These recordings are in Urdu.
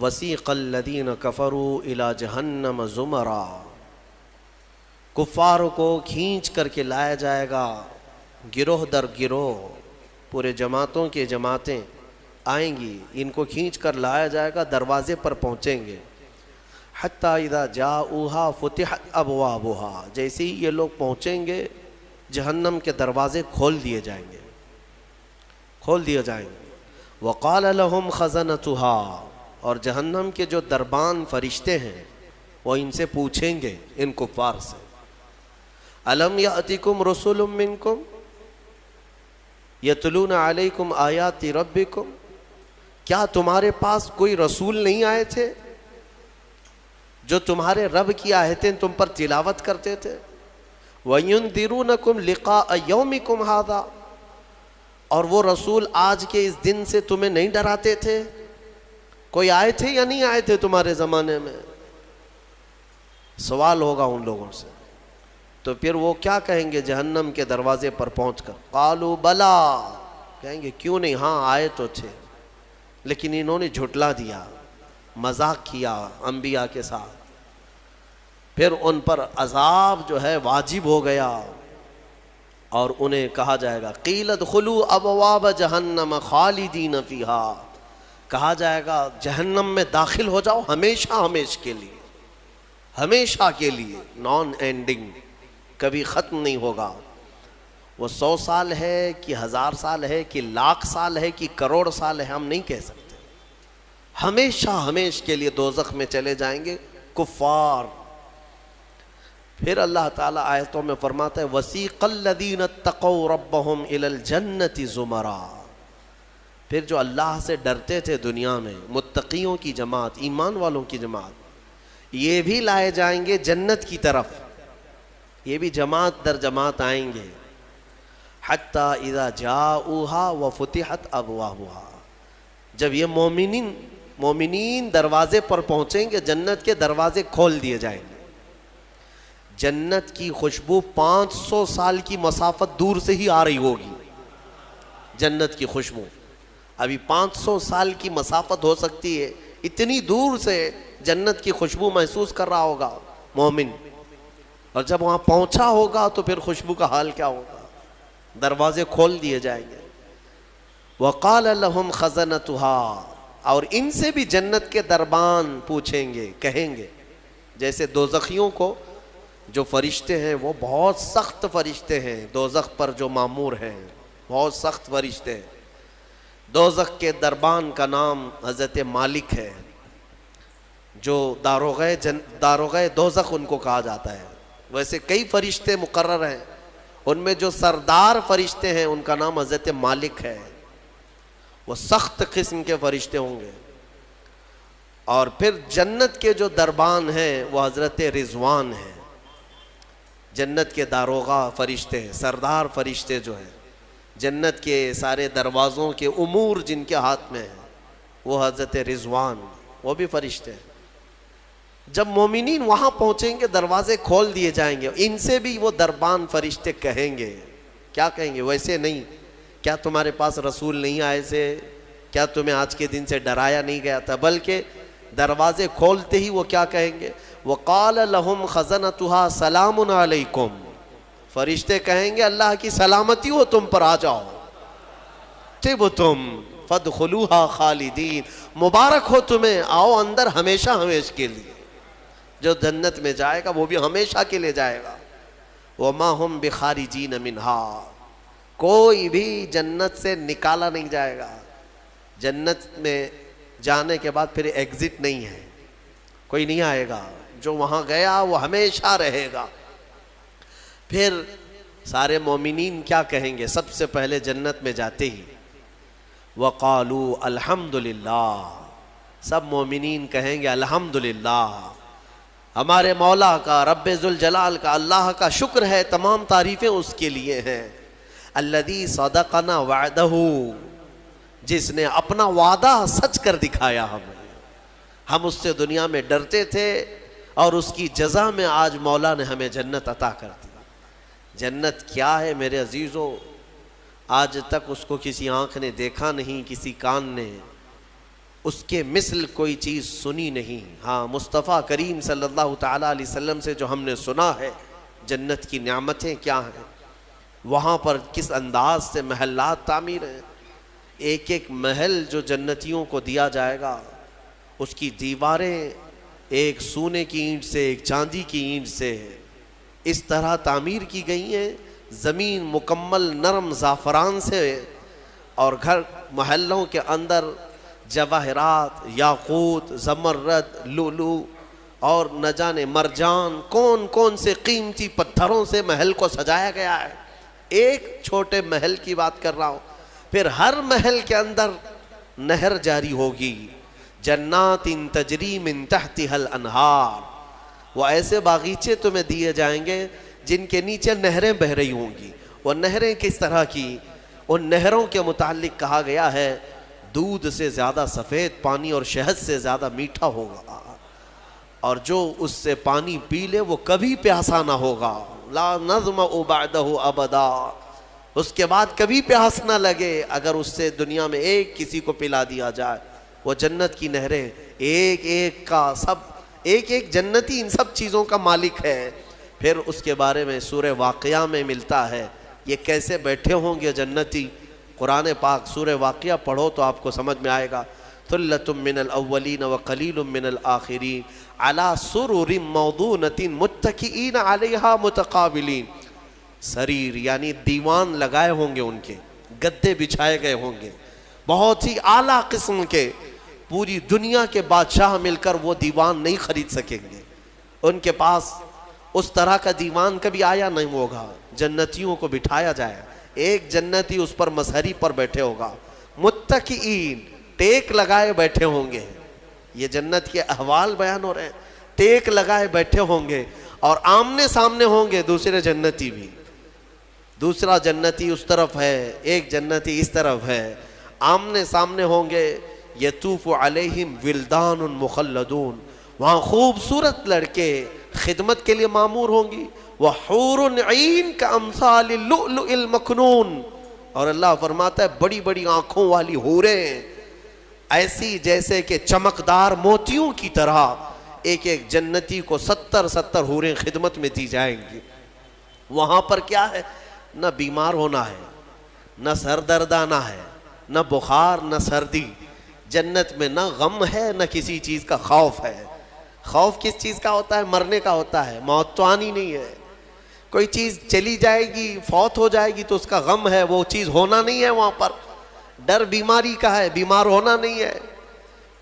وسیق الذین کفروا الی جہنم زمرا، کفاروں کو کھینچ کر کے لایا جائے گا گروہ در گروہ، پورے جماعتوں کے جماعتیں آئیں گی، ان کو کھینچ کر لایا جائے گا، دروازے پر پہنچیں گے۔ حتی اذا جاؤہا فتحت ابوابہا، جیسے ہی یہ لوگ پہنچیں گے جہنم کے دروازے کھول دیے جائیں گے، کھول دیے جائیں گے۔ وقال لہم خزنتہا، اور جہنم کے جو دربان فرشتے ہیں وہ ان سے پوچھیں گے، ان کفار سے، الم یأتکم رسل منکم یتلون علیکم آیات ربکم، کیا تمہارے پاس کوئی رسول نہیں آئے تھے جو تمہارے رب کی آیتیں تم پر تلاوت کرتے تھے؟ وَيُنذِرُونَكُمْ لِقَاءَ يَوْمِكُمْ هَذَا، اور وہ رسول آج کے اس دن سے تمہیں نہیں ڈراتے تھے؟ کوئی آئے تھے یا نہیں آئے تھے تمہارے زمانے میں؟ سوال ہوگا ان لوگوں سے۔ تو پھر وہ کیا کہیں گے جہنم کے دروازے پر پہنچ کر؟ قالوا بلا، کہیں گے کیوں نہیں، ہاں آئے تو تھے، لیکن انہوں نے جھٹلا دیا، مذاق کیا انبیاء کے ساتھ، پھر ان پر عذاب جو ہے واجب ہو گیا، اور انہیں کہا جائے گا قیل ادخلوا ابواب جہنم خالدین فیہا، کہا جائے گا جہنم میں داخل ہو جاؤ ہمیشہ ہمیشہ کے لیے، ہمیشہ کے لیے، نان اینڈنگ، کبھی ختم نہیں ہوگا۔ وہ 100 سال ہے کہ 1000 سال ہے کہ لاکھ سال ہے کہ کروڑ سال ہے، ہم نہیں کہہ سکتے، ہمیشہ ہمیشہ کے لیے دوزخ میں چلے جائیں گے کفار۔ پھر اللہ تعالیٰ آیتوں میں فرماتا ہے وَسِيقَ الَّذِينَ اتَّقَوْا رَبَّهُمْ إِلَى الْجَنَّةِ زُمَرًا، پھر جو اللہ سے ڈرتے تھے دنیا میں، متقیوں کی جماعت، ایمان والوں کی جماعت، یہ بھی لائے جائیں گے جنت کی طرف، یہ بھی جماعت در جماعت آئیں گے۔ حَتَّى إِذَا جَاءُوهَا وَفُتِحَتْ أَبْوَابُهَا، جب یہ مومنین دروازے پر پہنچیں گے جنت کے دروازے کھول دیے جائیں گے۔ جنت کی خوشبو 500 سال کی مسافت دور سے ہی آ رہی ہوگی، جنت کی خوشبو ابھی 500 سال کی مسافت ہو سکتی ہے، اتنی دور سے جنت کی خوشبو محسوس کر رہا ہوگا مومن، اور جب وہاں پہنچا ہوگا تو پھر خوشبو کا حال کیا ہوگا، دروازے کھول دیے جائیں گے۔ وقال لهم خزنتها، اور ان سے بھی جنت کے دربان پوچھیں گے، کہیں گے، جیسے دوزخیوں کو جو فرشتے ہیں وہ بہت سخت فرشتے ہیں، دوزخ پر جو مامور ہیں بہت سخت فرشتے ہیں۔ دوزخ کے دربان کا نام حضرت مالک ہے، جو داروغہ دوزخ ان کو کہا جاتا ہے۔ ویسے کئی فرشتے مقرر ہیں، ان میں جو سردار فرشتے ہیں ان کا نام حضرت مالک ہے، وہ سخت قسم کے فرشتے ہوں گے۔ اور پھر جنت کے جو دربان ہیں وہ حضرت رضوان ہیں، جنت کے داروغہ فرشتے ہیں، سردار فرشتے جو ہیں، جنت کے سارے دروازوں کے امور جن کے ہاتھ میں ہیں وہ حضرت رضوان، وہ بھی فرشتے ہیں۔ جب مومنین وہاں پہنچیں گے دروازے کھول دیے جائیں گے، ان سے بھی وہ دربان فرشتے کہیں گے، کیا کہیں گے؟ ویسے نہیں، کیا تمہارے پاس رسول نہیں آئے تھے؟ کیا تمہیں آج کے دن سے ڈرایا نہیں گیا تھا؟ بلکہ دروازے کھولتے ہی وہ کیا کہیں گے؟ وَقَالَ لَهُمْ خَزَنَتُهَا سَلَامٌ عَلَيْكُمْ، فرشتے کہیں گے اللہ کی سلامتی ہو تم پر، آ جاؤ، طِبْتُمْ فَادْخُلُوهَا خَالِدِينَ، مبارک ہو تمہیں، آؤ اندر ہمیشہ ہمیشہ کے لیے۔ جو جنت میں جائے گا وہ بھی ہمیشہ کے لیے جائے گا۔ وَمَا هُمْ بِخَارِجِينَ مِنْهَا، کوئی بھی جنت سے نکالا نہیں جائے گا، جنت میں جانے کے بعد پھر ایگزٹ نہیں ہے، کوئی نہیں آئے گا، جو وہاں گیا وہ ہمیشہ رہے گا۔ پھر سارے مومنین کیا کہیں گے؟ سب سے پہلے جنت میں جاتے ہی وَقَالُوا الْحَمْدُلِلَّهِ، سب مومنین کہیں گے الحمدللہ، ہمارے مولا کا، رب ذوالجلال کا، اللہ کا شکر ہے، تمام تعریفیں اس کے لیے ہیں۔ الذی صدقنا وعدہ، جس نے اپنا وعدہ سچ کر دکھایا ہمیں، ہم اس سے دنیا میں ڈرتے تھے اور اس کی جزا میں آج مولا نے ہمیں جنت عطا کر دی۔ جنت کیا ہے میرے عزیزو؟ آج تک اس کو کسی آنکھ نے دیکھا نہیں، کسی کان نے، اس کے مثل کوئی چیز سنی نہیں۔ ہاں مصطفیٰ کریم صلی اللہ تعالیٰ علیہ وسلم سے جو ہم نے سنا ہے جنت کی نعمتیں کیا ہیں، وہاں پر کس انداز سے محلات تعمیر ہیں، ایک ایک محل جو جنتیوں کو دیا جائے گا اس کی دیواریں ایک سونے کی اینٹ سے ایک چاندی کی اینٹ سے اس طرح تعمیر کی گئی ہیں، زمین مکمل نرم زعفران سے، اور گھر محلوں کے اندر جواہرات، یاقوت، زمرد، لؤلؤ اور نہ جانے مرجان کون کون سے قیمتی پتھروں سے محل کو سجایا گیا ہے۔ ایک چھوٹے محل کی بات کر رہا ہوں، پھر ہر محل کے اندر نہر جاری ہوگی، جنات تجری من تحتها الانہار، وہ ایسے باغیچے تمہیں دیے جائیں گے جن کے نیچے نہریں بہہ رہی ہوں گی۔ وہ نہریں کس طرح کی؟ ان نہروں کے متعلق کہا گیا ہے دودھ سے زیادہ سفید پانی اور شہد سے زیادہ میٹھا ہوگا، اور جو اس سے پانی پی لے وہ کبھی پیاسا نہ ہوگا، لا نظمأ بعدہ ابدا، اس کے بعد کبھی پیاس نہ لگے اگر اس سے دنیا میں ایک کسی کو پلا دیا جائے۔ وہ جنت کی نہریں ایک ایک کا سب، ایک ایک جنتی ان سب چیزوں کا مالک ہے۔ پھر اس کے بارے میں سورہ واقعہ میں ملتا ہے یہ کیسے بیٹھے ہوں گے جنتی۔ قرآن پاک سورہ واقعہ پڑھو تو آپ کو سمجھ میں آئے گا۔ ثلۃ من الاولین وقلیل من الآخرین علی سرر موضونۃ متکئین علیہا متقابلین، سریر یعنی دیوان لگائے ہوں گے، ان کے گدے بچھائے گئے ہوں گے بہت ہی اعلیٰ قسم کے، پوری دنیا کے بادشاہ مل کر وہ دیوان نہیں خرید سکیں گے، ان کے پاس اس طرح کا دیوان کبھی آیا نہیں ہوگا۔ جنتیوں کو بٹھایا جائے، ایک جنتی اس پر مسہری پر بیٹھے ہوگا، متکئین ٹیک لگائے بیٹھے ہوں گے۔ یہ جنت کے احوال بیان ہو رہے ہیں، ٹیک لگائے بیٹھے ہوں گے اور آمنے سامنے ہوں گے دوسرے جنتی بھی، دوسرا جنتی اس طرف ہے ایک جنتی اس طرف ہے، آمنے سامنے ہوں گے۔ یطوف علیہم ولدان مخلدون، وہاں خوبصورت لڑکے خدمت کے لیے معمور ہوں گی، وحور عین کامثال اللؤلؤ المکنون، اور اللہ فرماتا ہے بڑی بڑی آنکھوں والی حوریں ایسی جیسے کہ چمکدار موتیوں کی طرح، ایک ایک جنتی کو 70 حوریں خدمت میں دی جائیں گی۔ وہاں پر کیا ہے؟ نہ بیمار ہونا ہے، نہ سر درد آنا ہے، نہ بخار نہ سردی، جنت میں نہ غم ہے نہ کسی چیز کا خوف ہے۔ خوف کس چیز کا ہوتا ہے؟ مرنے کا ہوتا ہے، موت تو آنی نہیں ہے۔ کوئی چیز چلی جائے گی، فوت ہو جائے گی تو اس کا غم ہے، وہ چیز ہونا نہیں ہے وہاں پر۔ ڈر بیماری کا ہے، بیمار ہونا نہیں ہے۔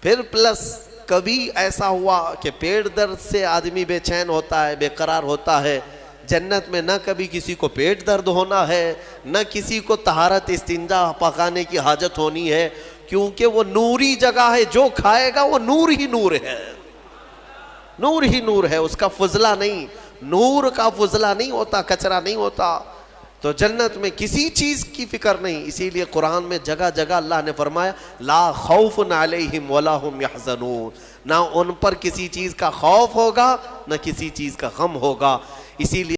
پھر پلس کبھی ایسا ہوا کہ پیٹ درد سے آدمی بے چین ہوتا ہے، بے قرار ہوتا ہے، جنت میں نہ کبھی کسی کو پیٹ درد ہونا ہے، نہ کسی کو طہارت استنجا پکانے کی حاجت ہونی ہے، کیونکہ وہ نوری جگہ ہے، جو کھائے گا وہ نور ہی نور ہے، نور ہی نور ہے، اس کا فضلہ نہیں، نور کا فضلہ نہیں ہوتا، کچرا نہیں ہوتا۔ تو جنت میں کسی چیز کی فکر نہیں، اسی لیے قرآن میں جگہ جگہ اللہ نے فرمایا لا خوف علیہم ولا هم یحزنون، نہ ان پر کسی چیز کا خوف ہوگا نہ کسی چیز کا غم ہوگا۔ اسی لیے